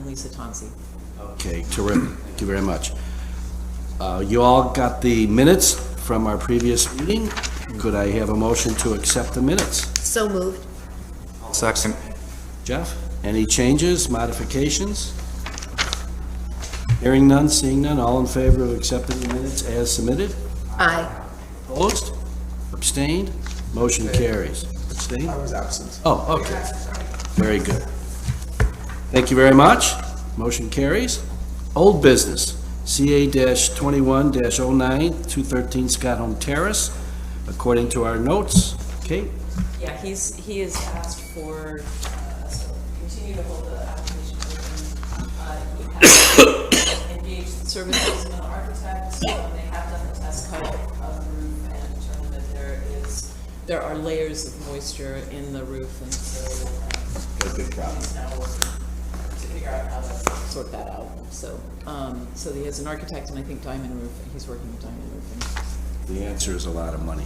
Lisa Tonsi. Okay, terrific. Thank you very much. You all got the minutes from our previous meeting. Could I have a motion to accept the minutes? So moved. Second. Jeff, any changes, modifications? Hearing none, seeing none, all in favor of accepting the minutes as submitted? Aye. Opposed? Abstained? Motion carries. Abstained? I was absent. Oh, okay. Very good. Thank you very much. Motion carries. Old business, CA-21-09, 213 Scott Home Terrace. According to our notes, Kate? Yeah, he has asked for us to continue to hold the application open. He has engaged the services of an architect. They have done the test cut of the roof and determined that there are layers of moisture in the roof, and so he's now working to figure out how to sort that out. So, so he has an architect, and I think Diamond Roof. He's working with Diamond Roofing. The answer is a lot of money.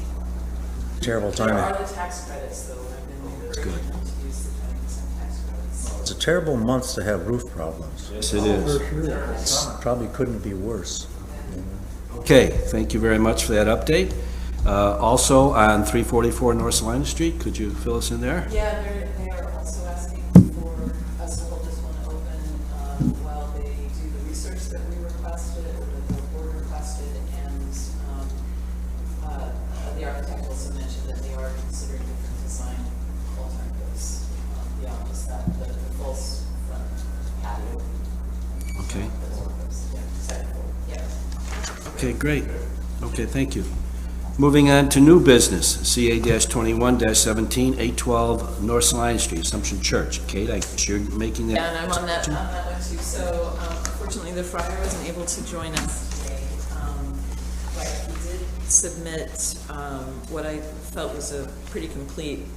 Terrible There timing. are the tax credits, though, and I've been encouraging them to use the 20% tax credits. It's a terrible month to have roof problems. Yes, it is. Probably couldn't be worse. Okay, thank you very much for that update. Also, on 344 North Salina Street, could you fill us in there? Yeah, they are also asking for us to hold this one open while they do the research that we requested, or that the board requested, and the architect also mentioned that they are considering different design alternatives beyond just that, the false front patio. Okay. Yeah, second floor, yeah. Okay, great. Okay, thank you. Moving on to new business, CA-21-17, 812 North Salina Street, Assumption Church. Kate, I guess you're making that. Yeah, and I'm on that one too. So unfortunately, the friar wasn't able to join us today. But he did submit what I felt was a pretty complete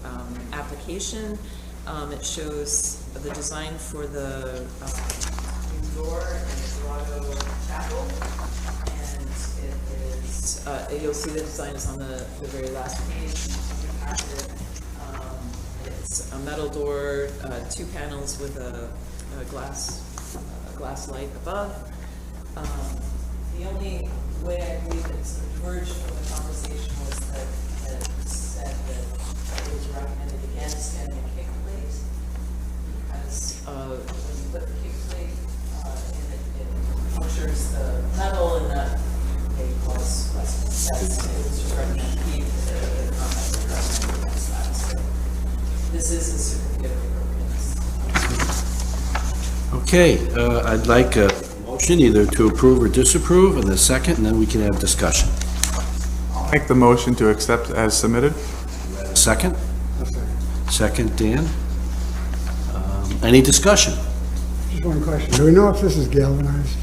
application. It shows the design for the new door and the grotto chapel. And it is, you'll see the design is on the very last page. It's a metal door, 2 panels with a glass light above. The only way I believe it sort of diverged from the conversation was that it said that it was recommended against getting a kick plate, because when you put the kick plate in, it punctures the metal, and that may cause less success. It was just recommended keep the comment recommended against that. So this is a certificate of appropriateness. Okay, I'd like a motion either to approve or disapprove, and a second, and then we can have discussion. I'll make the motion to accept as submitted. Second? Second, Dan. Any discussion? Just one question. Do we know if this is galvanized?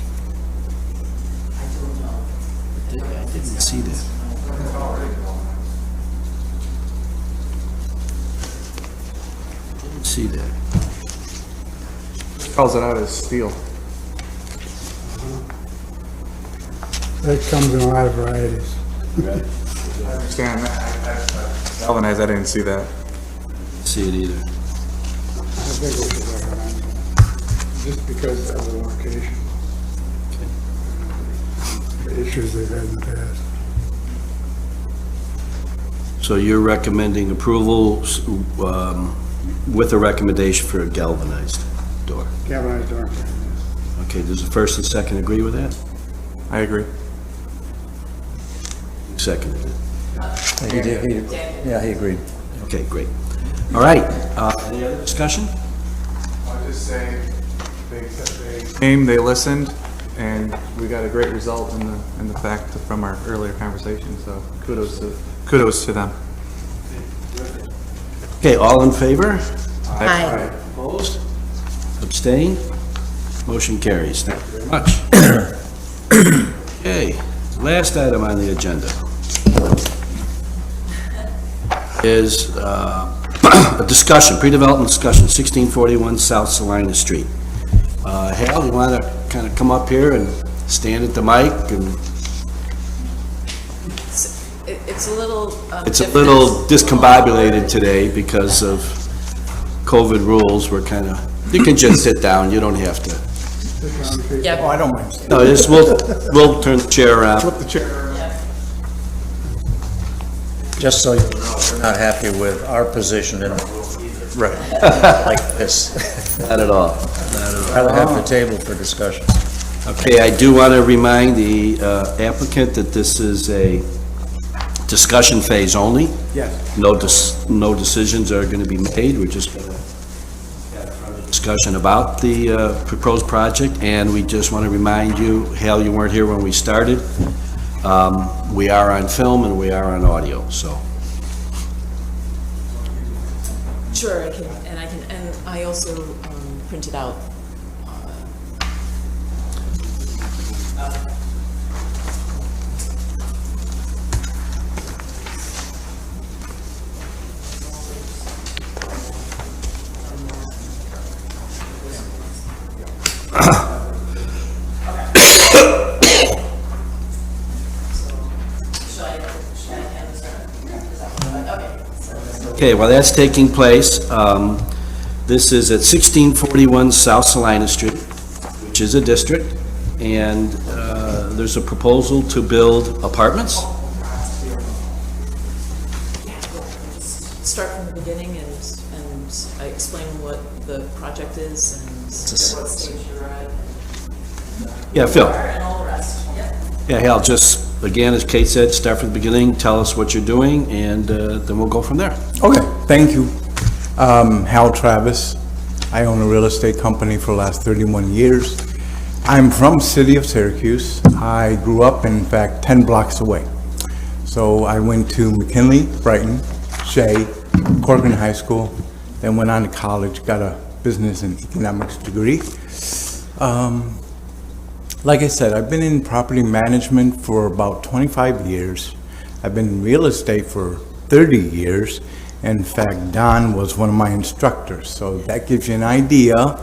I don't know. I didn't see that. Didn't see that. Calls it out as steel. That comes in a lot of varieties. I understand that. Galvanized, I didn't see that. See it either. I think we should recommend it, just because of the location. The issues they've had in the past. So you're recommending approval with a recommendation for a galvanized door? Galvanized door. Okay, does the first and second agree with that? I agree. Seconded it. He did. Yeah, he agreed. Okay, great. All right, any other discussion? I'll just say, they came, they listened, and we got a great result in the fact from our earlier conversation, so kudos to them. Okay, all in favor? Aye. Opposed? Abstained? Motion carries. Thank you very much. Okay, last item on the agenda is a discussion, pre-development discussion, 1641 South Salina Street. Hal, you want to kind of come up here and stand at the mic? And It's a little. it's a little discombobulated today because of COVID rules. We're kind of, you can just sit down, you don't have to sit down and face. Yeah. Oh, I don't mind. No, just, we'll turn the chair around. Flip the chair around. Just so you know, we're not happy with our position in the roof either. Right. Like this. Not at all. Rather have the table for discussion. Okay, I do want to remind the applicant that this is a discussion phase only. Yes. No decisions are going to be made. We're just going to have a discussion about the proposed project, and we just want to remind you, Hal, you weren't here when we started. We are on film and we are on audio, so. Sure, and I also printed out. Okay, while that's taking place, this is at 1641 South Salina Street, which is a district, and there's a proposal to build apartments. Start from the beginning and I explain what the project is and what stage you're at. Yeah, Phil. And all the rest, yeah. Yeah, Hal, just, again, as Kate said, start from the beginning, tell us what you're doing, and then we'll go from there. Okay, thank you. Hal Travis. I own a real estate company for the last 31 years. I'm from city of Syracuse. I grew up, in fact, 10 blocks away. So I went to McKinley, Brighton, Shea, Corcoran High School, then went on to college, got a business and economics degree. Like I said, I've been in property management for about 25 years. I've been in real estate for 30 years. In fact, Don was one of my instructors, so that gives you an idea.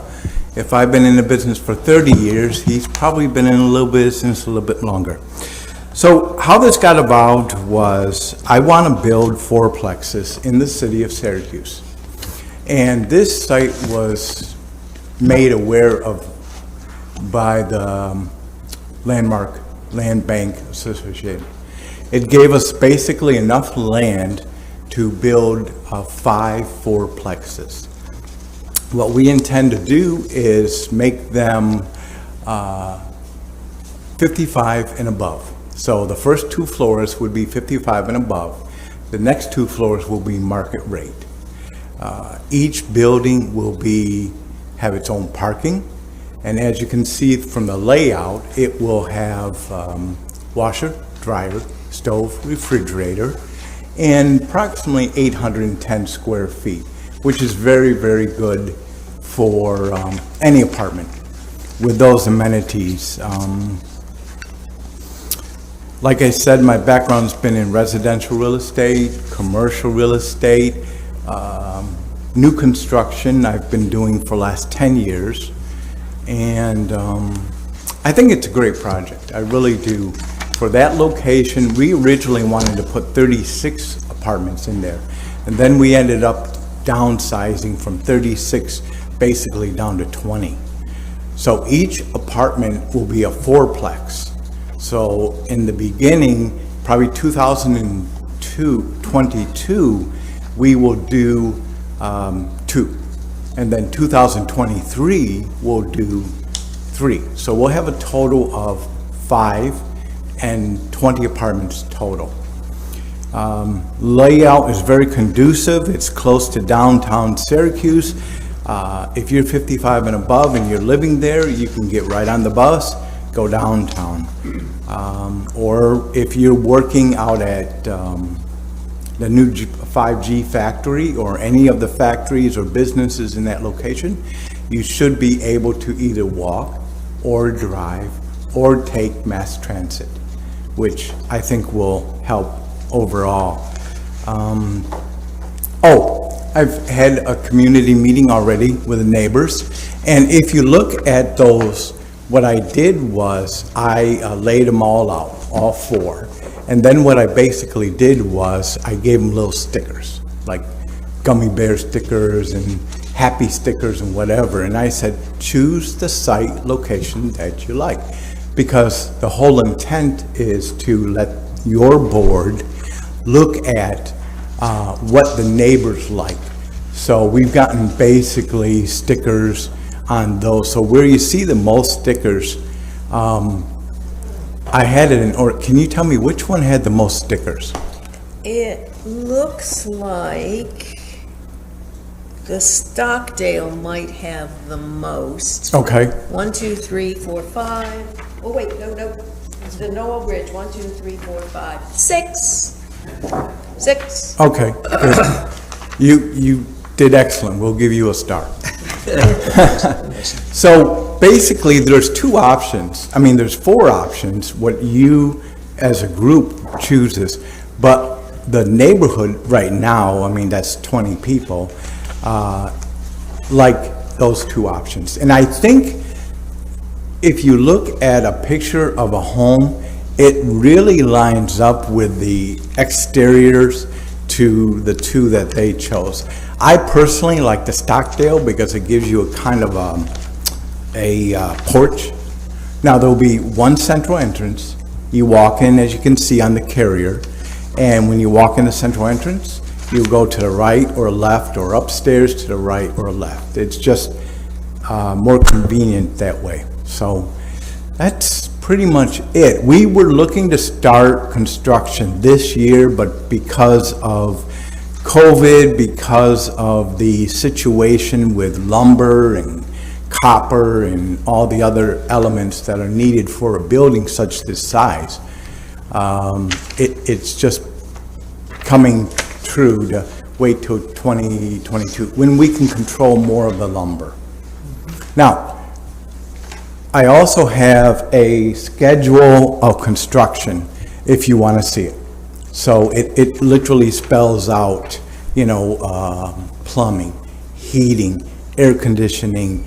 If I've been in the business for 30 years, he's probably been in a little business a little bit longer. So how this got about was I want to build fourplexes in the city of Syracuse. And this site was made aware of by the Landmark Land Bank Association. It gave us basically enough land to build 5 fourplexes. What we intend to do is make them 55 and above. So the first 2 floors would be 55 and above. The next 2 floors will be market rate. Each building will have its own parking. And as you can see from the layout, it will have washer, dryer, stove, refrigerator, and approximately 810 square feet, which is very, very good for any apartment with those amenities. Like I said, my background's been in residential real estate, commercial real estate, new construction I've been doing for the last 10 years. And I think it's a great project. I really do. For that location, we originally wanted to put 36 apartments in there. And then we ended up downsizing from 36 basically down to 20. So each apartment will be a fourplex. So in the beginning, probably 2022, we will do 2. And then 2023, we'll do 3. So we'll have a total of 5 and 20 apartments total. Layout is very conducive. It's close to downtown Syracuse. If you're 55 and above and you're living there, you can get right on the bus, go downtown. Or if you're working out at the new 5G factory or any of the factories or businesses in that location, you should be able to either walk or drive or take mass transit, which I think will help overall. I've had a community meeting already with the neighbors, and if you look at those, what I did was I laid them all out, all 4. And then what I basically did was I gave them little stickers, like gummy bear stickers and happy stickers and whatever. And I said, choose the site location that you like, because the whole intent is to let your board look at what the neighbors like. So we've gotten basically stickers on those. So where you see the most stickers, I had it in order. Can you tell me which one had the most stickers? It looks like the Stockdale might have the most. Okay. 1, 2, 3, 4, 5. Oh, wait, no. It's the Noel Bridge. 1, 2, 3, 4, 5, 6. 6. Okay. Good. You did excellent. We'll give you a star. So basically, there's 2 options. I mean, there's 4 options, what you as a group chooses. But the neighborhood right now, I mean, that's 20 people, like those 2 options. And I think if you look at a picture of a home, it really lines up with the exteriors to the 2 that they chose. I personally like the Stockdale because it gives you a kind of a porch. Now, there'll be one central entrance. You walk in, as you can see on the carrier, and when you walk in the central entrance, you go to the right or left, or upstairs to the right or left. It's just more convenient that way. So that's pretty much it. We were looking to start construction this year, but because of COVID, because of the situation with lumber and copper and all the other elements that are needed for a building such this size, it's just coming true to wait till 2022 when we can control more of the lumber. Now, I also have a schedule of construction if you want to see it. So it literally spells out, you know, plumbing, heating, air conditioning,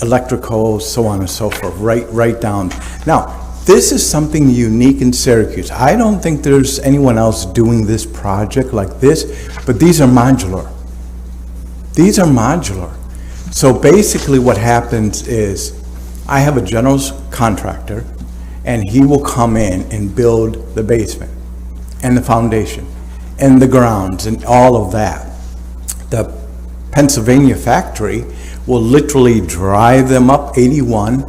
electrical, so on and so forth, right down. Now, this is something unique in Syracuse. I don't think there's anyone else doing this project like this, but these are modular. These are modular. So basically what happens is I have a general contractor, and he will come in and build the basement and the foundation and the grounds and all of that. The Pennsylvania factory will literally drive them up 81,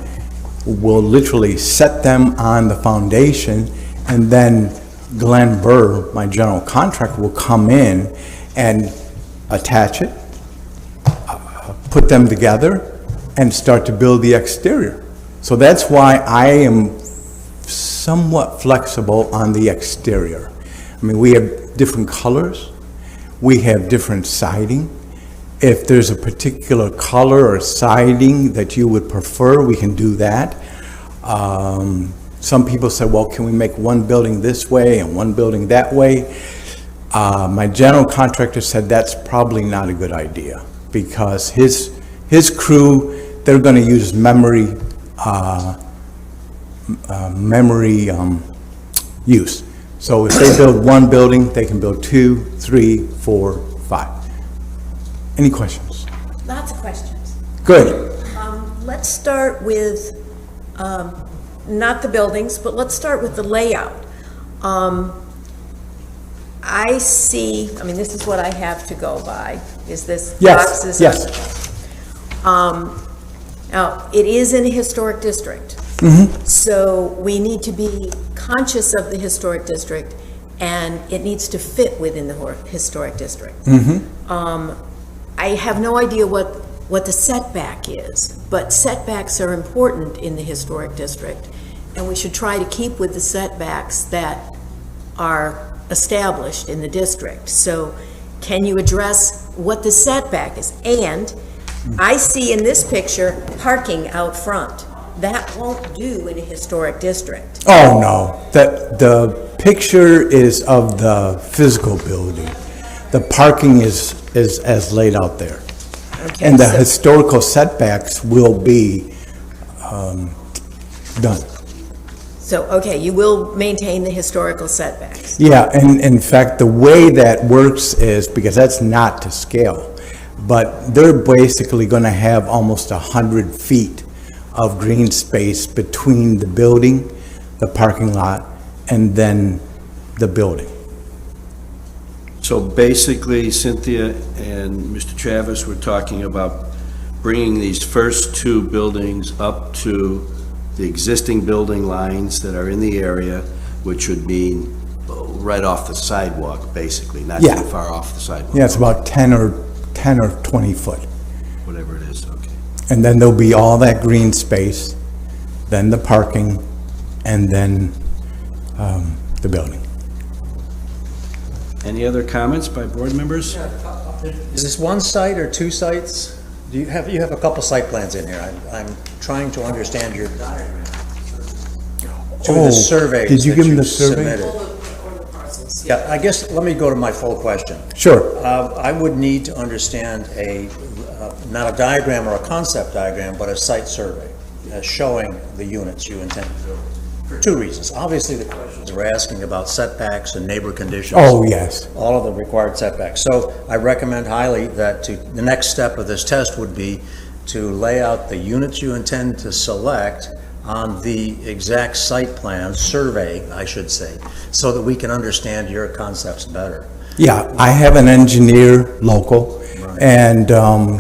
will literally set them on the foundation, and then Glenn Burr, my general contractor, will come in and attach it, put them together, and start to build the exterior. So that's why I am somewhat flexible on the exterior. I mean, we have different colors, we have different siding. If there's a particular color or siding that you would prefer, we can do that. Some people say, well, can we make one building this way and one building that way? My general contractor said that's probably not a good idea, because his crew, they're going to use memory use. So if they build one building, they can build 2, 3, 4, 5. Any questions? Lots of questions. Good. Let's start with, not the buildings, but let's start with the layout. I see, I mean, this is what I have to go by. Is this Yes, boxes? yes. Now, it is in a historic district. So we need to be conscious of the historic district, and it needs to fit within the historic district. I have no idea what the setback is, but setbacks are important in the historic district, and we should try to keep with the setbacks that are established in the district. So can you address what the setback is? And I see in this picture parking out front. That won't do in a historic district. Oh, no. The picture is of the physical building. The parking is as laid out there. Okay, And the so- historical setbacks will be done. So, okay, you will maintain the historical setbacks. Yeah, and in fact, the way that works is, because that's not to scale, but they're basically gonna have almost 100 feet of green space between the building, the parking lot, and then the building. So basically, Cynthia and Mr. Travis were talking about bringing these first two buildings up to the existing building lines that are in the area, which would be right off the sidewalk, basically, not Yeah. too far off the sidewalk. Yeah, it's about 10 or 20 foot. Whatever it is, okay. And then there'll be all that green space, then the parking, and then the building. Any other comments by board members? Is this one site or two sites? Do you have a couple site plans in here. I'm trying to understand your diagram. To the surveys did you that give them the you've survey? submitted. Or the parcels. Yeah, I guess, let me go to my full question. Sure. I would need to understand not a diagram or a concept diagram, but a site survey showing the units you intend to build. For two reasons. Obviously, the questions we're asking about setbacks and neighbor conditions. Oh, yes. All of the required setbacks. So I recommend highly that the next step of this test would be to lay out the units you intend to select on the exact site plan, survey, I should say, so that we can understand your concepts better. Yeah, I have an engineer local, and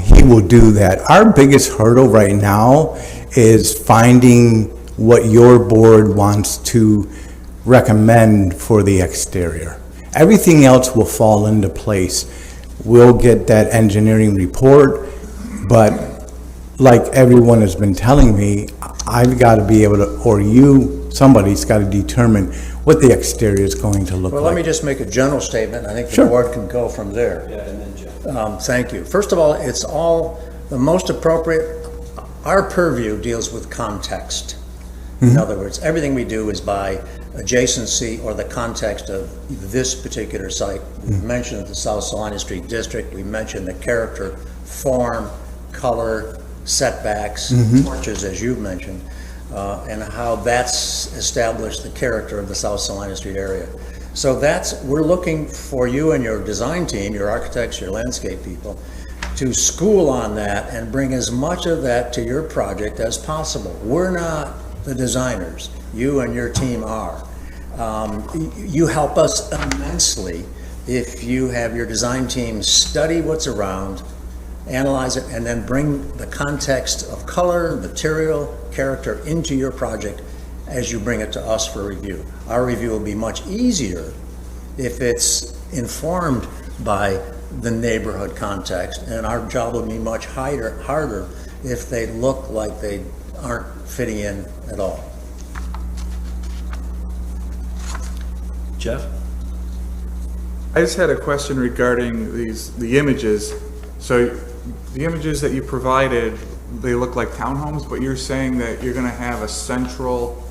he will do that. Our biggest hurdle right now is finding what your board wants to recommend for the exterior. Everything else will fall into place. We'll get that engineering report, but like everyone has been telling me, I've got to be able to, or somebody's got to determine what the exterior is going to look Well, let me like. just make a general statement. I think the Sure. board can go from there. Yeah, and then Jeff. Thank you. First of all, it's all the most appropriate. Our purview deals with context. In other words, everything we do is by adjacency or the context of this particular site. We mentioned the South Salina Street District. We mentioned the character, form, color, setbacks, porches, as you've mentioned, and how that's established the character of the South Salina Street area. So we're looking for you and your design team, your architects, your landscape people, to school on that and bring as much of that to your project as possible. We're not the designers, you and your team are. You help us immensely if you have your design team study what's around, analyze it, and then bring the context of color, material, character into your project as you bring it to us for review. Our review will be much easier if it's informed by the neighborhood context, and our job will be much harder if they look like they aren't fitting in at all. Jeff? I just had a question regarding the images. So the images that you provided, they look like townhomes, but you're saying that you're gonna have a central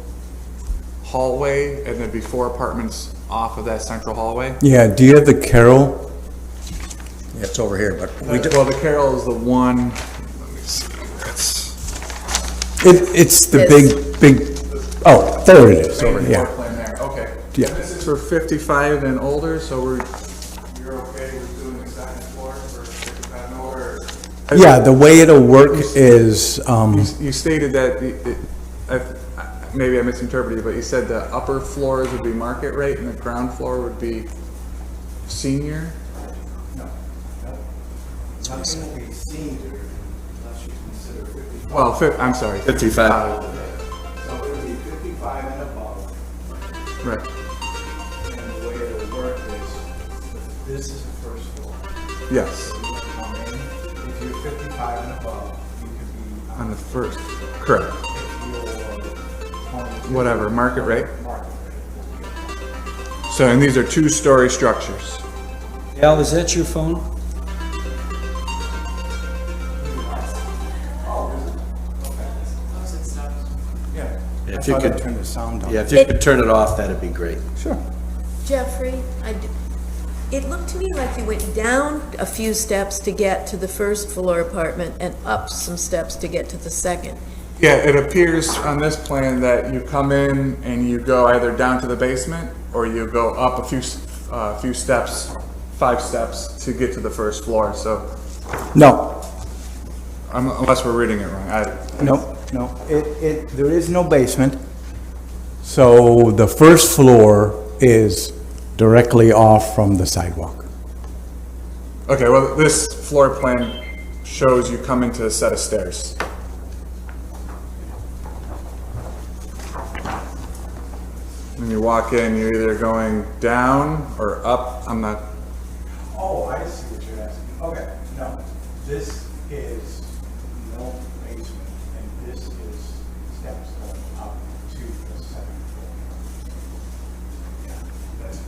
hallway and there'd be 4 apartments off of that central hallway? Yeah, do you have the Carroll? Yeah, it's over here, but we do. Well, the Carroll is the one, let me see, that's. It's the This. big, oh, there it is. Floor Yeah, plan there, okay. Yeah. And this is for 55 and older, so you're okay with doing the second floor for 55 and older? yeah, the way it'll work is, You stated that, maybe I misinterpreted, but you said the upper floors would be market rate and the ground floor would be senior? Well, I'm sorry. 55. so it'll be 55 and above. Right, And the way it'll work is, this is the first floor. yes, You come in, if you're 55 and above, you could be on the first, correct. Whatever, market rate. So, and these are 2-story structures. Al, is that your phone? Yeah. If you could, Turn the sound on. yeah, if you could turn it off, that'd be great. Sure. Jeffrey, it looked to me like you went down a few steps to get to the first floor apartment and up some steps to get to the second. Yeah, it appears on this plan that you come in and you go either down to the basement or you go up a few steps, 5 steps to get to the first floor, so No, unless we're reading it wrong. no, there is no basement. So the first floor is directly off from the sidewalk. Okay, well, this floor plan shows you come into a set of stairs. When you walk in, you're either going down or up. I'm not, Oh, I see what you're asking. Okay, no, this is no basement, and this is steps going up to the second floor. Yeah, that's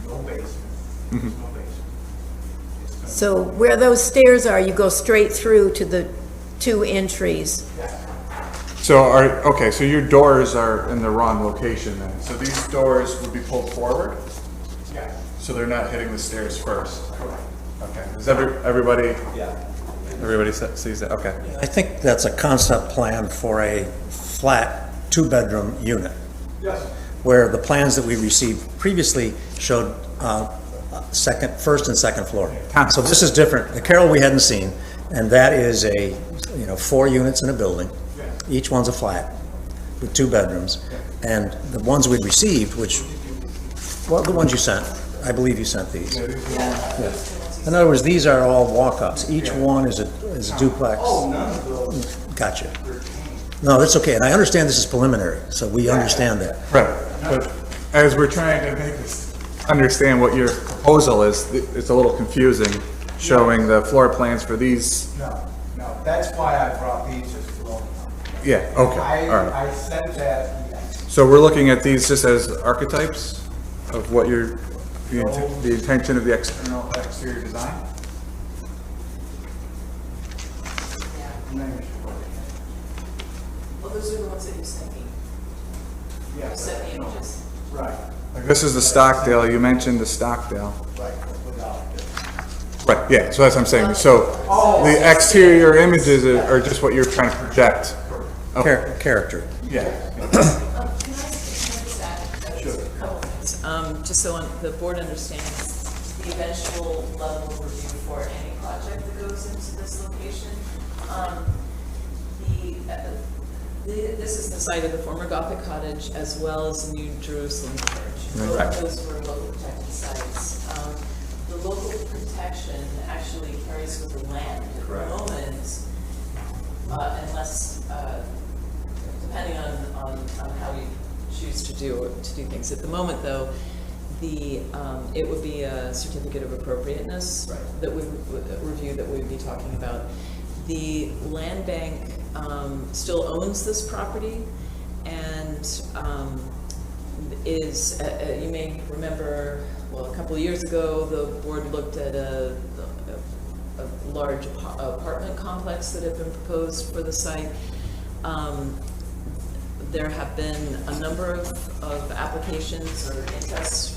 no basement, there's no basement. It's gonna- So where those stairs are, you go straight through to the 2 entries. so your doors are in the wrong location then. So these doors would be pulled forward, Yeah. so they're not hitting the stairs first. Okay, does everybody? Yeah. Everybody sees that, okay. I think that's a concept plan for a flat 2-bedroom unit. Yes. Where the plans that we received previously showed first and second floor. So this is different. The Carol we hadn't seen, and that is 4 units in a building. Each one's a flat with 2 bedrooms. And the ones we'd received, the ones you sent, I believe you sent these. Yeah. In other words, these are all walk-ups. Each one is a duplex. Oh, none of those. Gotcha. No, that's okay, and I understand this is preliminary, so we understand that. Right, but as we're trying to make this, understand what your proposal is, it's a little confusing, showing the floor plans for these. No, that's why I brought these as floor. Yeah, okay, all right. I sent that, yes. So we're looking at these just as archetypes of what the intention of the exterior design? Well, those are the ones that you sent me. Yeah. You sent me images. Right, Like this is the Stockdale, you mentioned the Stockdale. right, without this. Right, yeah, so that's what I'm saying. So the exterior images are just what you're trying to project. Character. Yeah. Can I just add a couple things? Just so the board understands the eventual level of review for any project that goes into this location. This is the site of the former Gothic cottage as well as the New Jerusalem church. Both of those were local protected sites. The local protection actually carries with the land at the moment, unless, depending on how you choose to do things. At the moment, though, it would be a certificate of appropriateness that we review that we'd be talking about. The land bank still owns this property and you may remember, well, a couple of years ago, the board looked at a large apartment complex that had been proposed for the site. There have been a number of applications or interests,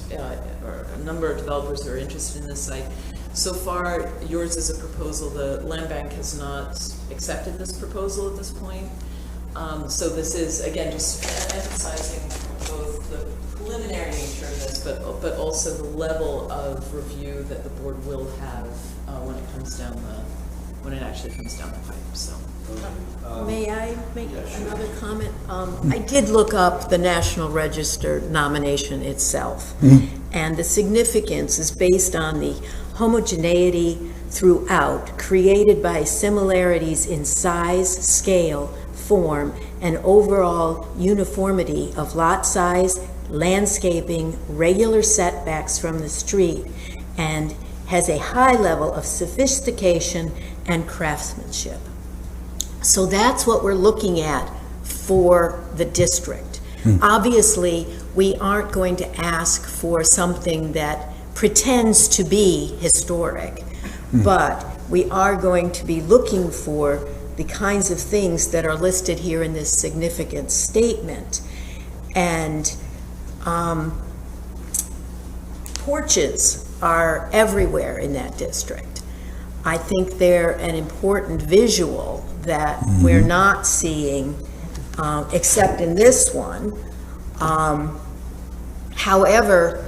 or a number of developers who are interested in this site. So far, yours is a proposal. The land bank has not accepted this proposal at this point. So this is, again, just emphasizing both the preliminary nature of this, but also the level of review that the board will have when it actually comes down the pipe, so. May I make another comment? I did look up the National Register nomination itself, and the significance is based on the homogeneity throughout, created by similarities in size, scale, form, and overall uniformity of lot size, landscaping, regular setbacks from the street, and has a high level of sophistication and craftsmanship. So that's what we're looking at for the district. Obviously, we aren't going to ask for something that pretends to be historic, but we are going to be looking for the kinds of things that are listed here in this significant statement. And porches are everywhere in that district. I think they're an important visual that we're not seeing, except in this one. However,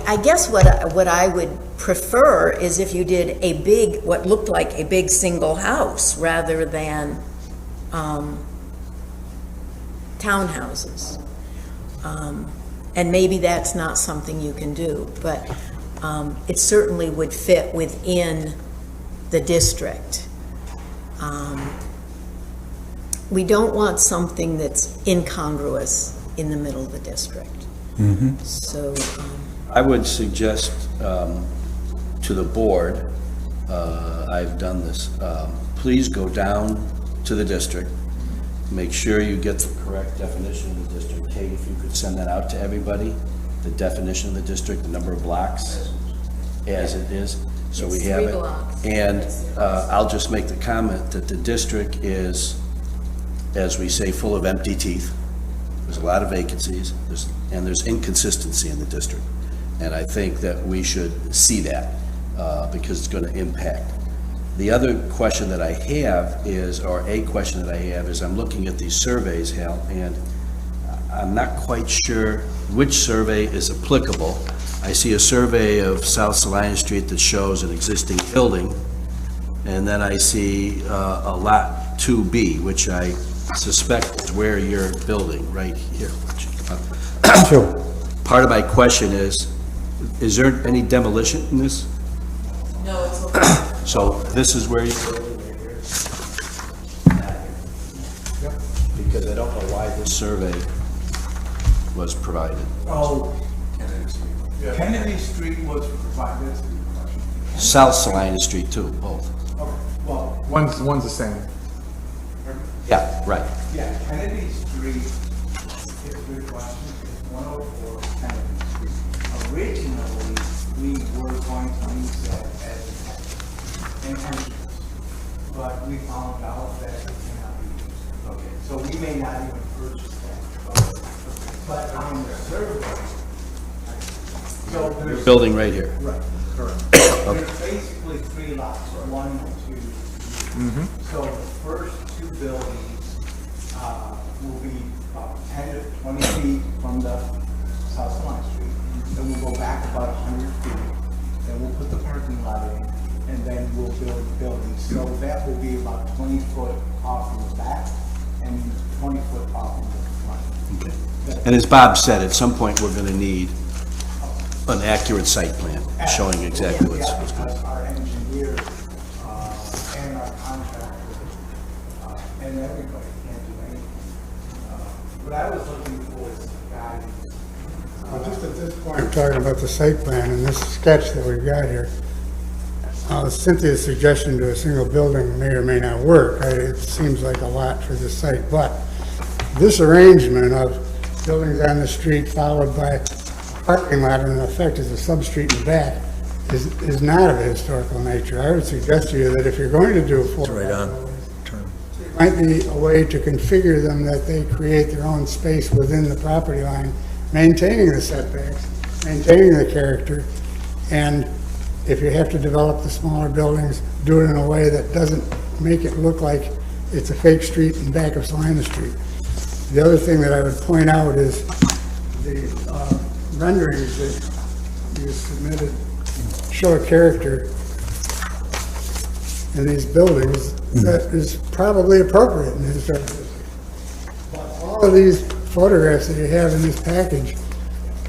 I guess what I would prefer is if you did a big, what looked like a big single house rather than townhouses. And maybe that's not something you can do, but it certainly would fit within the district. We don't want something that's incongruous in the middle of the district. So, I would suggest to the board, I've done this, please go down to the district, make sure you get the correct definition of the district. Kate, if you could send that out to everybody, the definition of the district, the number of blocks as it is, so we have it. 3 blocks. And I'll just make the comment that the district is, as we say, full of empty teeth. There's a lot of vacancies, and there's inconsistency in the district. And I think that we should see that because it's going to impact. The other question that I have is, or a question that I have is, I'm looking at these surveys, Hal, and I'm not quite sure which survey is applicable. I see a survey of South Salina Street that shows an existing building, and then I see a lot 2B, which I suspect is where you're building, right here. Sure. Part of my question is there any demolition in this? No, it's okay. So this is where you're building right here? Because I don't know why this survey was provided. Oh, Kennedy Street was provided. That's a good question. South Salina Street too, both. Okay, well, One's the same. Yeah, right. yeah, Kennedy Street, it's a good question, it's 104 Kennedy Street. Originally, we were going to use that as an entrance, but we found out that it cannot be used. Okay, so we may not even purchase that. But on the survey, so there's. Building right here. Right, correct. There's basically 3 lots, 1, 2, 3. So the first 2 buildings will be about 10 to 20 feet from the South Salina Street. Then we'll go back about 100 feet. Then we'll put the parking lot in, and then we'll build buildings. So that will be about 20 foot off from the back and 20 foot off from the front. Okay. And as Bob said, at some point, we're going to need an accurate site plan showing exactly what's Yeah, going on. because our engineer and our contractor and everybody can't do anything. What I was looking for is guidance. Well, just at this point, I'm talking about the site plan and this sketch that we've got here. Cynthia's suggestion to a single building may or may not work. It seems like a lot for this site, but this arrangement of buildings on the street followed by parking lot and in effect is a substreet in the back is not of a historical nature. I would suggest to you that if you're going to do four, Right on. it might be a way to configure them that they create their own space within the property line, maintaining the setbacks, maintaining the character, and if you have to develop the smaller buildings, do it in a way that doesn't make it look like it's a fake street in back of Salina Street. The other thing that I would point out is the renderings that you submitted show a character in these buildings that is probably appropriate in the historic district. But all of these photographs that you have in this package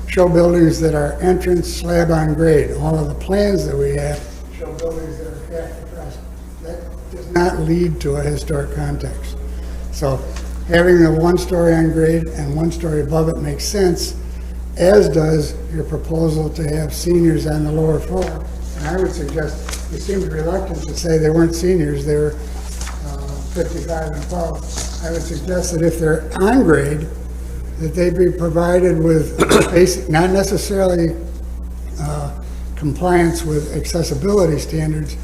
show buildings that are entrance slab on grade. All of the plans that we have show buildings that are half across. That does not lead to a historic context. So having the 1 story on grade and 1 story above it makes sense, as does your proposal to have seniors on the lower floor. And I would suggest, you seemed reluctant to say they weren't seniors, they were 55 and above. I would suggest that if they're on grade, that they be provided with basic, not necessarily compliance with accessibility standards,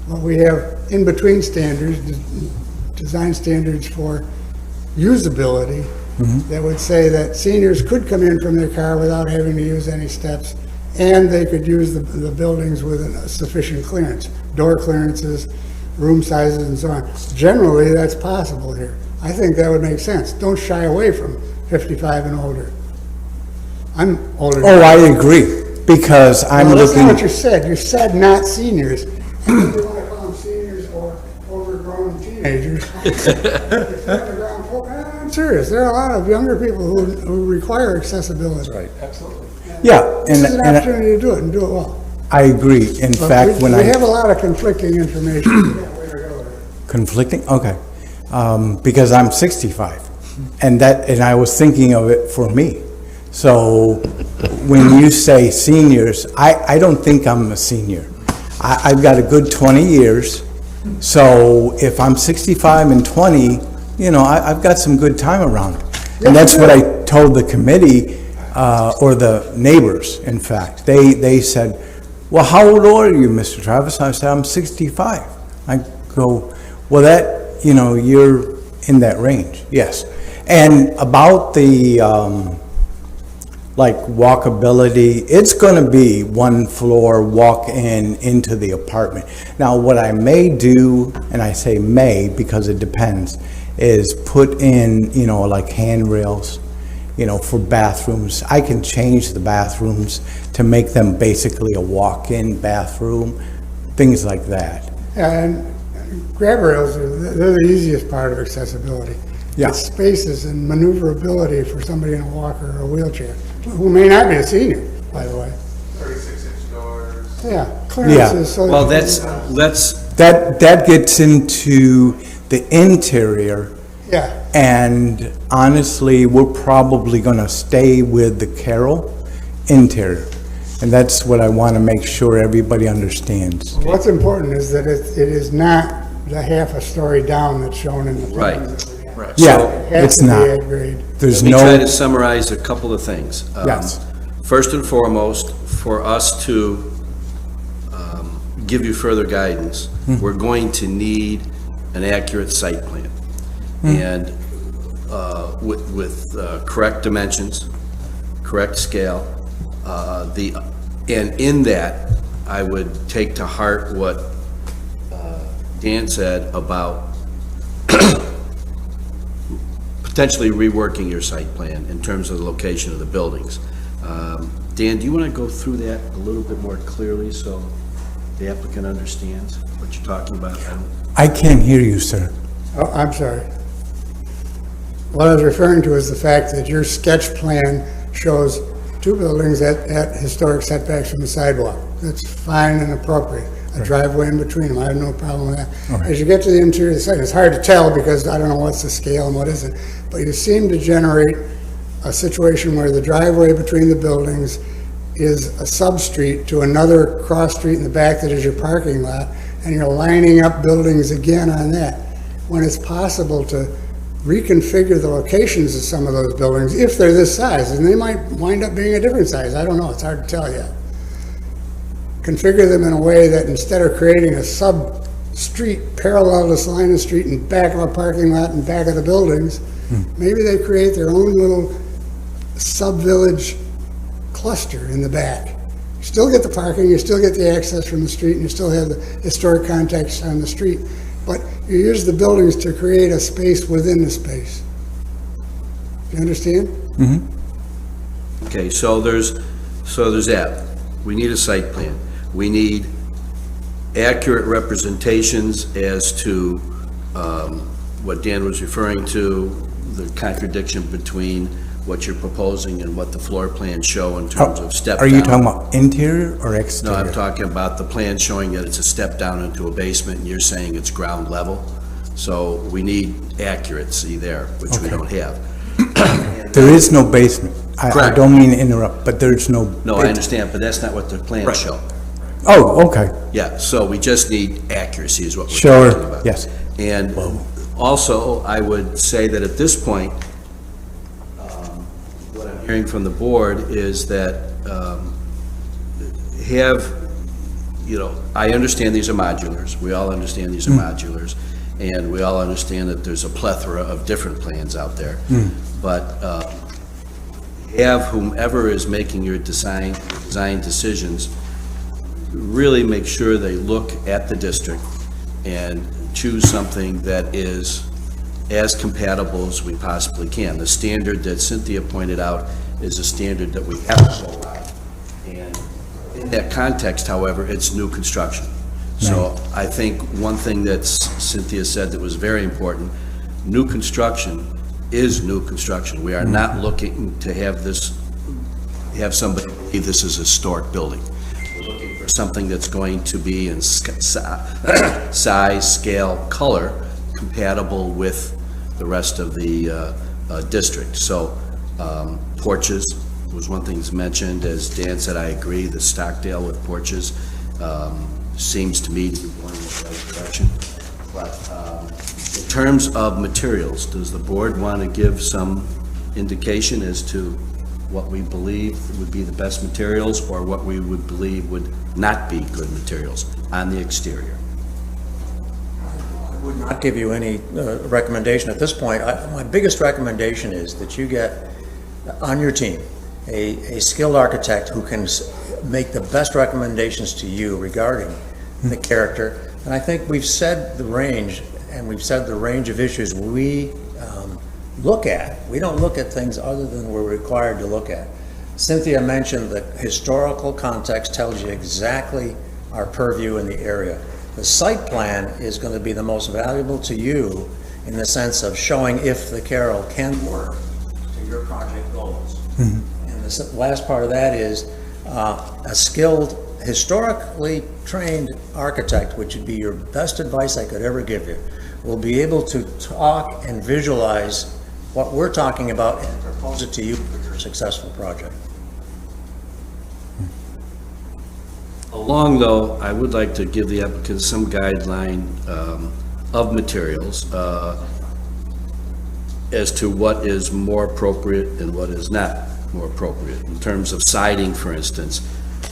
but we have in-between standards, design standards for usability, that would say that seniors could come in from their car without having to use any steps, and they could use the buildings with sufficient clearance, door clearances, room sizes and so on. Generally, that's possible here. I think that would make sense. Don't shy away from 55 and older. I'm older. Oh, I agree, because I'm Well, that's not what looking, you said. You said not seniors. And you want to call them seniors or overgrown teenagers. I'm serious. There are a lot of younger people who require accessibility. Right. yeah, This is an and opportunity to do it and do it well. I agree. In But fact, when we I, have a lot of conflicting information. We got way to go there. conflicting, okay. Because I'm 65, and I was thinking of it for me. So when you say seniors, I don't think I'm a senior. I've got a good 20 years, so if I'm 65 and 20, I've got some good time around. And that's what I told the committee, or the neighbors, in fact. They said, well, how old are you, Mr. Travis? I said, I'm 65. I go, well, you're in that range, yes. And about the, walkability, it's gonna be one floor walk-in into the apartment. Now, what I may do, and I say may because it depends, is put in, handrails, for bathrooms. I can change the bathrooms to make them basically a walk-in bathroom, things like that. And grab rails, they're the easiest part of accessibility. Yeah. It's spaces and maneuverability for somebody in a walker or a wheelchair, who may not be a senior, by the way. 36-inch doors. Yeah, clearances. So Well, that- That gets into the interior, Yeah, and honestly, we're probably gonna stay with the Carroll interior. And that's what I wanna make sure everybody understands. what's important is that it is not the half a story down that's shown in the Right. plans. Right. Yeah, It has it's to be not. A grade. There's Let me try to no, summarize a couple of things. Yes. First and foremost, for us to give you further guidance, we're going to need an accurate site plan. And with correct dimensions, correct scale, and in that, I would take to heart what Dan said about potentially reworking your site plan in terms of the location of the buildings. Dan, do you want to go through that a little bit more clearly so the applicant understands what you're talking about? I can't hear you, sir. Oh, I'm sorry. What I was referring to is the fact that your sketch plan shows two buildings at historic setbacks from the sidewalk. That's fine and appropriate. A driveway in between them, I have no problem with that. As you get to the interior of the site, it's hard to tell because I don't know what's the scale and what isn't, but you seem to generate a situation where the driveway between the buildings is a sub-street to another cross street in the back that is your parking lot, and you're lining up buildings again on that, when it's possible to reconfigure the locations of some of those buildings if they're this size, and they might wind up being a different size. I don't know, it's hard to tell yet. Configure them in a way that instead of creating a sub-street parallel to Salina Street and back of a parking lot and back of the buildings, maybe they create their own little sub-village cluster in the back. You still get the parking, you still get the access from the street, and you still have the historic context on the street, but you use the buildings to create a space within the space. Do you understand? Okay, so there's that. We need a site plan. We need accurate representations as to what Dan was referring to, the contradiction between what you're proposing and what the floor plans show in terms of step down. Are you talking about interior or No, exterior? I'm talking about the plan showing that it's a step down into a basement, and you're saying it's ground level. So we need accuracy there, which we Okay. don't have. There is no basement. I Correct. don't mean to interrupt, but there's no. No, I understand, but that's not what the plans show. Oh, okay, Yeah, so we just need accuracy is what we're Sure, talking about. yes. And also, I would say that at this point, what I'm hearing from the board is that I understand these are modulars, we all understand these are modulars, and we all understand that there's a plethora of different plans out there. But have whomever is making your design decisions really make sure they look at the district and choose something that is as compatible as we possibly can. The standard that Cynthia pointed out is a standard that we have to go by. And in that context, however, it's new construction. So I think one thing that Cynthia said that was very important, new construction is new construction. We are not looking to have somebody believe this is a historic building. We're looking for something that's going to be in size, scale, color, compatible with the rest of the district. So porches was one thing that's mentioned. As Dan said, I agree, the Stockdale with porches seems to me to be going in the right direction. But in terms of materials, does the board want to give some indication as to what we believe would be the best materials or what we would believe would not be good materials on the exterior? I would not give you any recommendation at this point. My biggest recommendation is that you get on your team a skilled architect who can make the best recommendations to you regarding the character. And I think we've said the range, and we've said the range of issues we look at. We don't look at things other than we're required to look at. Cynthia mentioned that historical context tells you exactly our purview in the area. The site plan is going to be the most valuable to you in the sense of showing if the Carroll can work to your project goals. And the last part of that is a skilled, historically trained architect, which would be your best advice I could ever give you, will be able to talk and visualize what we're talking about and propose it to you for your successful project. Along, though, I would like to give the applicant some guideline of materials as to what is more appropriate and what is not more appropriate. In terms of siding, for instance,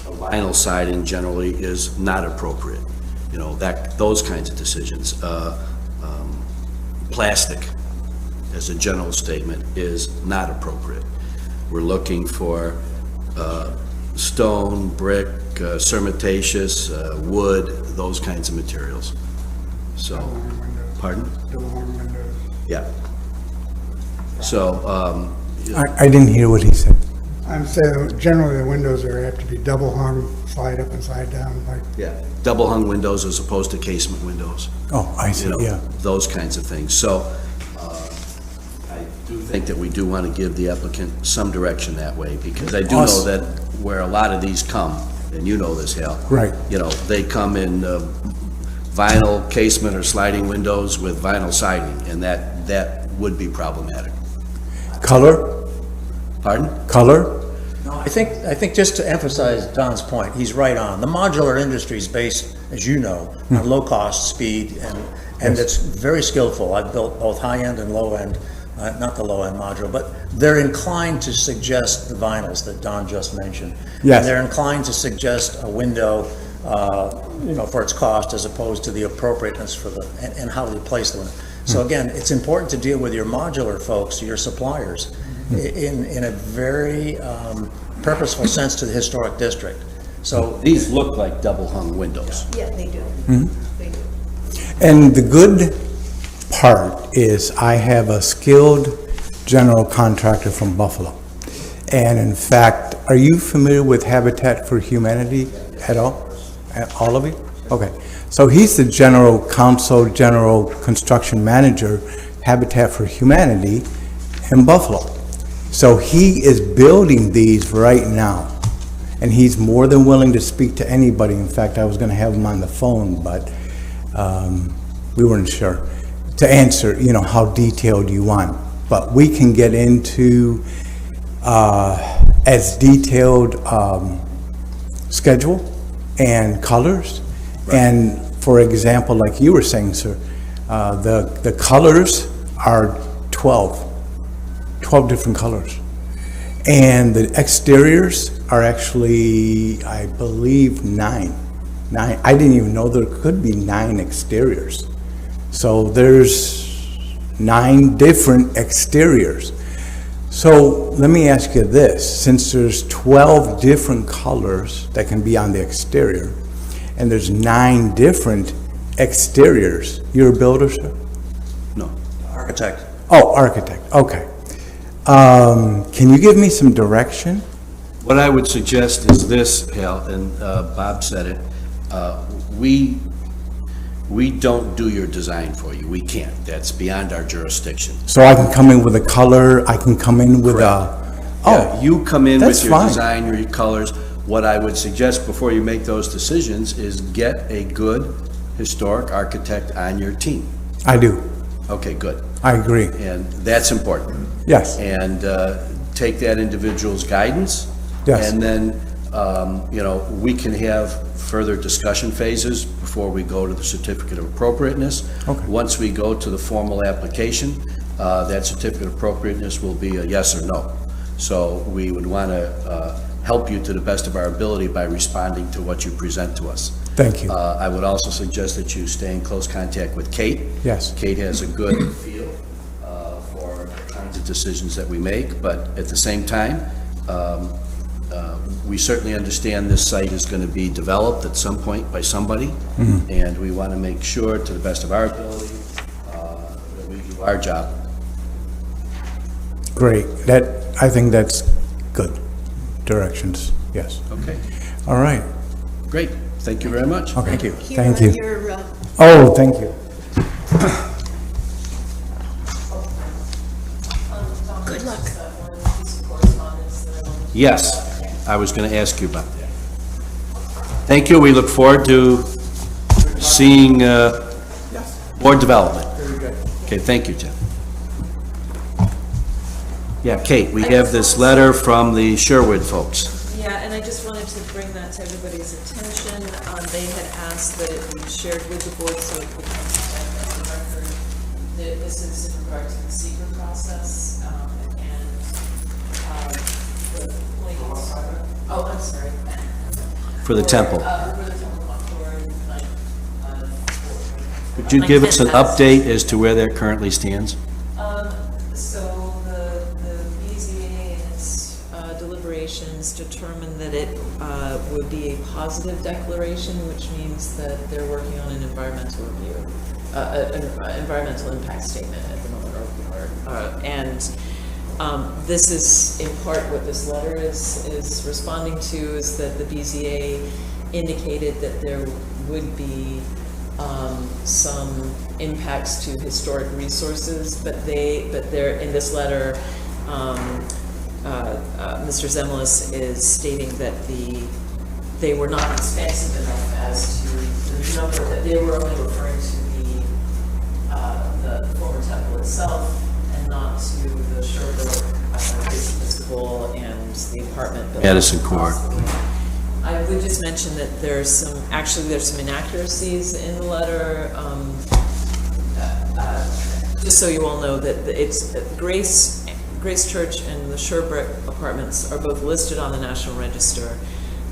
vinyl siding generally is not appropriate. You know, those kinds of decisions. Plastic, as a general statement, is not appropriate. We're looking for stone, brick, cementatious, wood, those kinds of materials. So, pardon? Double-hung windows. Yeah. So, I didn't hear what he said. I'm saying generally the windows have to be double hung, slide up and slide down, like, yeah, double hung windows as opposed to casement windows. Oh, I see, You know, yeah. those kinds of things. So, I do think that we do want to give the applicant some direction that way, because I do know Awesome. that where a lot of these come, and you know this, Hal. Right. You know, they come in vinyl casement or sliding windows with vinyl siding, and that would be problematic. Color? Pardon? Color? I think just to emphasize Don's point, he's right on. The modular industry is based, as you know, on low cost, speed, and it's very skillful. I've built both high-end and low-end, not the low-end modular, but they're inclined to suggest the vinyls that Don just mentioned. Yes. And they're inclined to suggest a window, for its cost as opposed to the appropriateness for and how they place the window. So again, it's important to deal with your modular folks, your suppliers, in a very purposeful sense to the historic district. So These look like double hung windows. Yeah, they do. They do. And the good part is I have a skilled general contractor from Buffalo. And in fact, are you familiar with Habitat for Humanity at all? All of you? Okay. So he's the general counsel, general construction manager, Habitat for Humanity in Buffalo. So he is building these right now. And he's more than willing to speak to anybody. In fact, I was going to have him on the phone, but we weren't sure to answer, how detailed you want. But we can get into as detailed schedule and colors. Right. And for example, like you were saying, sir, the colors are 12 different colors. And the exteriors are actually, I believe, 9. I didn't even know there could be 9 exteriors. So there's 9 different exteriors. So let me ask you this, since there's 12 different colors that can be on the exterior, and there's 9 different exteriors, you're a builder, sir? No. Architect. Oh, architect, okay. Can you give me some direction? What I would suggest is this, Hal, and Bob said it, we don't do your design for you. We can't. That's beyond our jurisdiction. So I can come in with a color, I can come in with a... Yeah, Oh, you come in that's with your fine. design, your colors. What I would suggest before you make those decisions is get a good historic architect on your team. I do, Okay, good. I agree, And that's important. yes. And take that individual's guidance. Yes. And then, we can have further discussion phases before we go to the certificate of appropriateness. Okay. Once we go to the formal application, that certificate of appropriateness will be a yes or no. So we would want to help you to the best of our ability by responding to what you present to us. Thank you. I would also suggest that you stay in close contact with Kate. Yes. Kate has a good feel for the kinds of decisions that we make, but at the same time, we certainly understand this site is going to be developed at some point by somebody, and we want to make sure, to the best of our ability, that we do our job. Great, I think that's good directions, yes. Okay, All right, great. Thank you very much. okay. Thank you. Thank you. Here are your, Oh, thank you. good luck. Yes, I was going to ask you about that. Thank you. We look forward to seeing more development. Okay, thank you, Tim. Yeah, Kate, we have this letter from the Sherwood folks. Yeah, and I just wanted to bring that to everybody's attention. They had asked that it be shared with the board so it could come as a record. This is in regard to the secret process, and the plates. Oh, I'm sorry. For the temple. For the temple for like, Could you give us an update as to where that currently stands? So the BZA in its deliberations determined that it would be a positive declaration, which means that they're working on an environmental review, an environmental impact statement at the moment, this is in part what this letter is responding to, is that the BZA indicated that there would be some impacts to historic resources, but they're in this letter, Mr. Zemlis is stating that they were not expansive enough as to the number, that they were only referring to the former temple itself and not to the Sherwood Episcopal and the apartment building. Madison Court. I would just mention that there's some inaccuracies in the letter. Just so you all know that it's Grace Church and the Sherbrooke apartments are both listed on the National Register.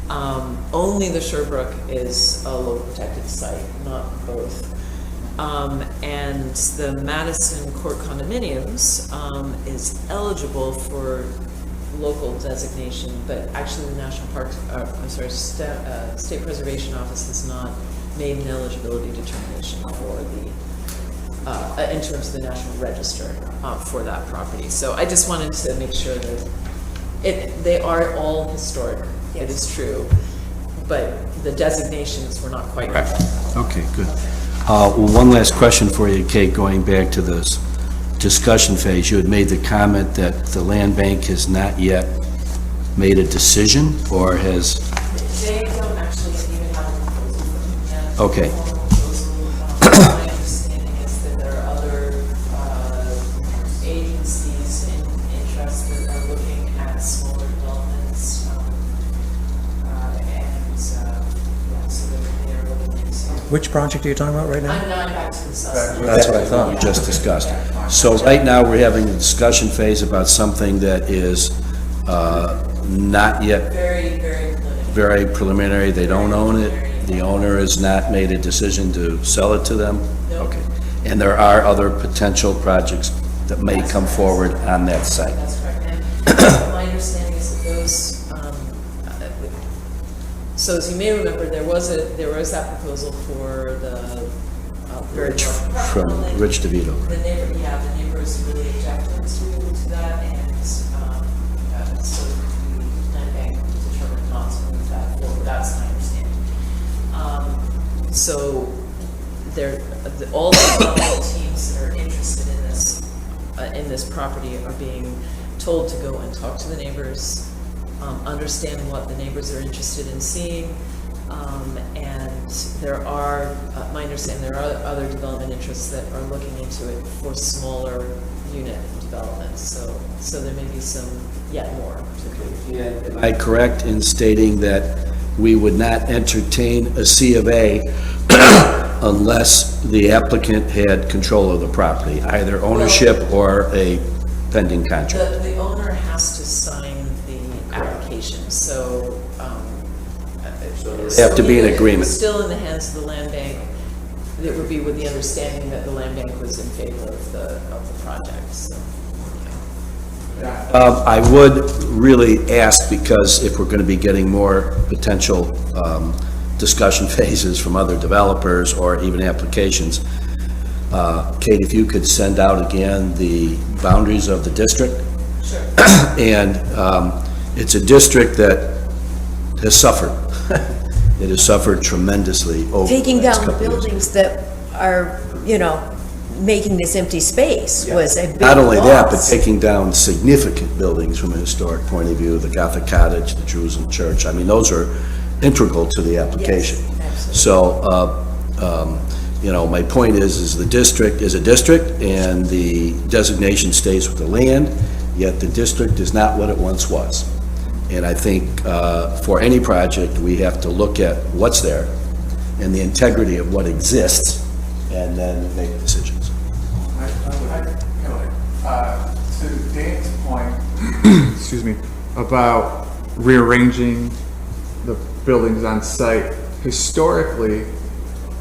Only the Sherbrooke is a local protected site, not both. And the Madison Court condominiums is eligible for local designation, but actually the National Park, State Preservation Office has not made an eligibility determination for in terms of the National Register for that property. So I just wanted to make sure that they are all historic. Yes. It is true, but the designations were not quite right. Okay, good. One last question for you, Kate, going back to this discussion phase. You had made the comment that the land bank has not yet made a decision, or has... They don't actually even have a proposal for them yet. Okay. My understanding is that there are other agencies in interest that are looking at smaller developments, so they're looking into... Which project are you talking about right now? I'm not back to the substance. That's what I thought. We just discussed. So right now, we're having a discussion phase about something that is not yet Very, very preliminary. very preliminary. They don't own it. The owner has not made a decision to sell it to them? No. Okay. And there are other potential projects that may come forward on that site? That's correct. And My understanding is that those, so as you may remember, there was that proposal for the very large apartment From building. Rich DeVito. The neighbors really objected to that, and so the land bank determined not to move that forward. That's my understanding. So all the development teams that are interested in this property are being told to go and talk to the neighbors, understand what the neighbors are interested in seeing, and there are, my understanding, there are other development interests that are looking into it for smaller unit developments, so there may be some yet more to come. Am I correct in stating that we would not entertain a C of A unless the applicant had control of the property, either ownership or a pending contract? The owner has to sign the application, so. They have to be in If it was agreement. still in the hands of the land bank, it would be with the understanding that the land bank was in favor of the project, so. I would really ask, because if we're going to be getting more potential discussion phases from other developers or even applications, Kate, if you could send out again the boundaries of the district. Sure. And it's a district that has suffered. It has suffered tremendously over Taking the last down the couple of years. buildings that are, making this empty space was a big Not only that, but loss. taking down significant buildings from a historic point of view, the Gothic Cottage, the Jerusalem Church. I mean, those are integral to the application. Yes, So, my point is the district is a district, and the designation stays with the land, yet the district is not what it once was. And I think for any project, we have to look at what's there and the integrity of what exists, and then make decisions. To Dan's point, excuse me, about rearranging the buildings on site, historically,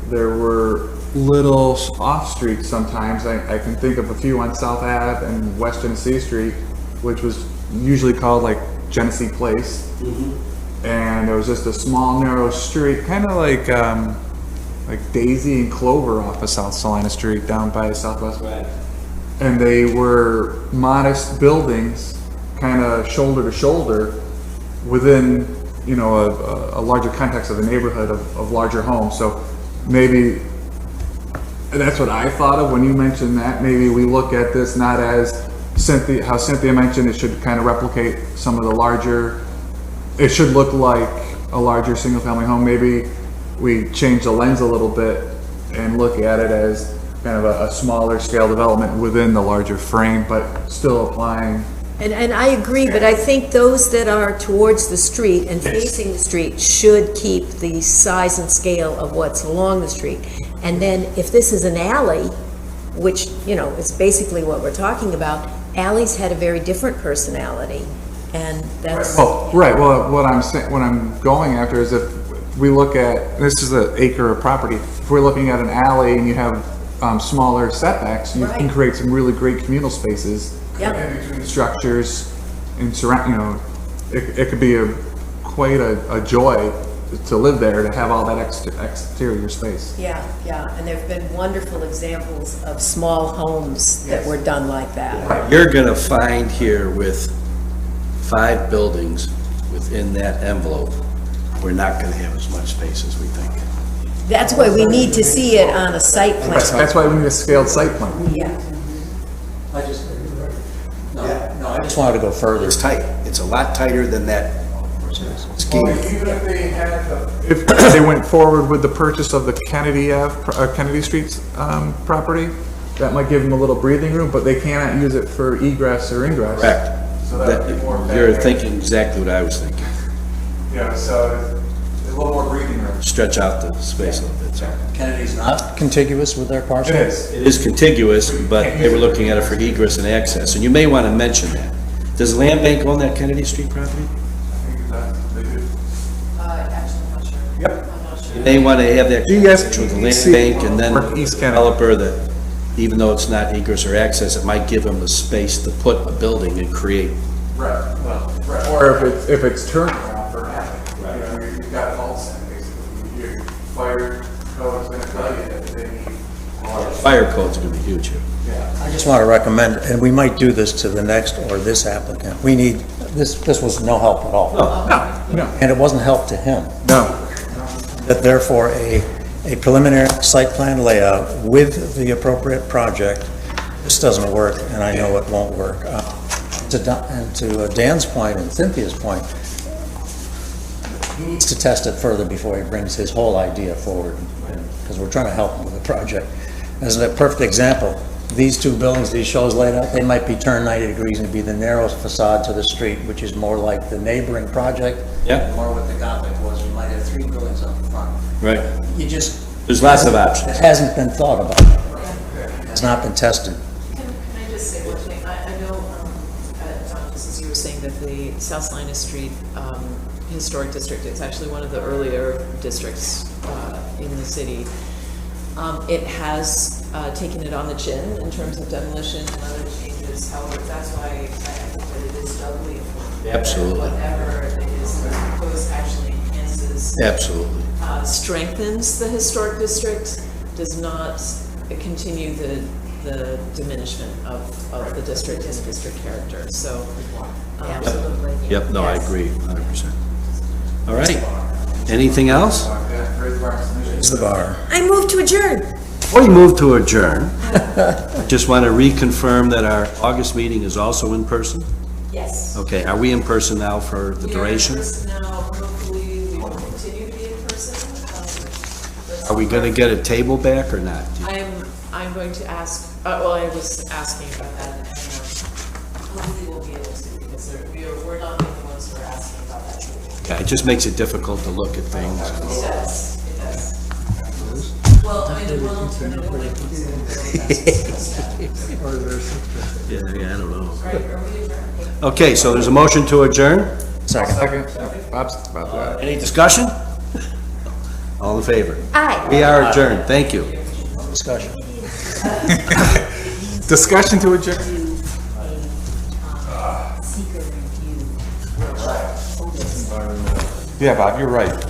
there were little off streets sometimes. I can think of a few on South Ave and West Genesee Street, which was usually called like Genesee Place. And there was just a small narrow street, kind of like Daisy and Clover off of South Salina Street down by Southwest. And they were modest buildings, kind of shoulder to shoulder, within, a larger context of the neighborhood of larger homes. So maybe that's what I thought of when you mentioned that. Maybe we look at this not as how Cynthia mentioned, it should kind of replicate some of the larger, it should look like a larger single-family home. Maybe we change the lens a little bit and look at it as kind of a smaller scale development within the larger frame, but still applying. And I agree, but I think those that are towards the street and facing the street should keep the size and scale of what's along the street. And then if this is an alley, which, is basically what we're talking about, alleys had a very different personality, and that's. Oh, right. Well, what I'm going after is if we look at, this is an acre of property, if we're looking at an alley and you have smaller setbacks, you can Right. create some really great communal spaces Yep. in between structures and surround, it could be quite a joy to live there, to have all that exterior space. Yeah, and there've been wonderful examples of small homes that were done like that. You're gonna find here with 5 buildings within that envelope, we're not gonna have as much space as we think. That's why we need to see it on a site plan. That's why we need a scaled site plan. Yeah. I just wanted to go further. It's tight. It's a lot tighter than that scheme. Even if they had, if they went forward with the purchase of the Kennedy Street property, that might give them a little breathing room, but they cannot use it for egress or ingress. Correct. So that would be more You're fair. thinking exactly what I was thinking. Yeah, so a little more breathing room. Stretch out the space a little bit, so. Kennedy's not contiguous with their parcel? It is. It is contiguous, but they were looking at it for egress and access, and you may want to mention that. Does the land bank own that Kennedy Street property? They do. Actually, I'm not sure. Yep. I'm not sure. You may want to have that Yes, conversation with the land see, bank and then for East Kennedy. developer that, even though it's not egress or access, it might give them the space to put a building and create Or if it's turned around for nothing, you know, you've got faults in basically. Your fire code's gonna tell you that they need. Fire code's gonna be huge here. I just want to recommend, and we might do this to the next or this applicant, we need, this was no help at all. No. And it wasn't help to him. No. That therefore, a preliminary site plan layout with the appropriate project, this doesn't work, and I know it won't work. And to Dan's point and Cynthia's point, he needs to test it further before he brings his whole idea forward, because we're trying to help him with the project. As a perfect example, these two buildings, these shows laid out, they might be turned 90 degrees and be the narrow facade to the street, which is more like the neighboring project. Yeah. More what the Gothic was, you might have 3 buildings up front. Right. You just. There's lots of options. It hasn't been thought about. It's not been tested. Can I just say one thing? I know, John, just as you were saying that the South Salina Street Historic District, it's actually one of the earlier districts in the city. It has taken it on the chin in terms of demolition and other changes. However, that's why I think that it is doubly important. that Absolutely. Whatever it is that proposed actually enhances, Absolutely. strengthens the historic district, does not continue the diminishment of the district and the district character. So, Absolutely. Yep, no, I Yes. agree 100%. All right. Anything else? It's the bar. I move to adjourn. Before you move to adjourn, I just want to reconfirm that our August meeting is also in person. yes. Okay, are we in person now for the duration? We are in person now. Hopefully, we will continue to be in person. Are we going to get a table back or not? I'm going to ask, well, I was asking about that, and hopefully we'll be able to, because we're not the ones who are asking about that table. Yeah, it just makes it difficult to look at things. It does, it does. Well, I mean, we'll alternatively consider Yeah, I don't know. Right, are we adjourned? Okay, so there's a motion to adjourn. Second. Bob's about that. Any discussion? All in favor? Aye. We are adjourned. Thank you. Discussion. Discussion to adjourn. Secret review. Yeah, Bob, you're right.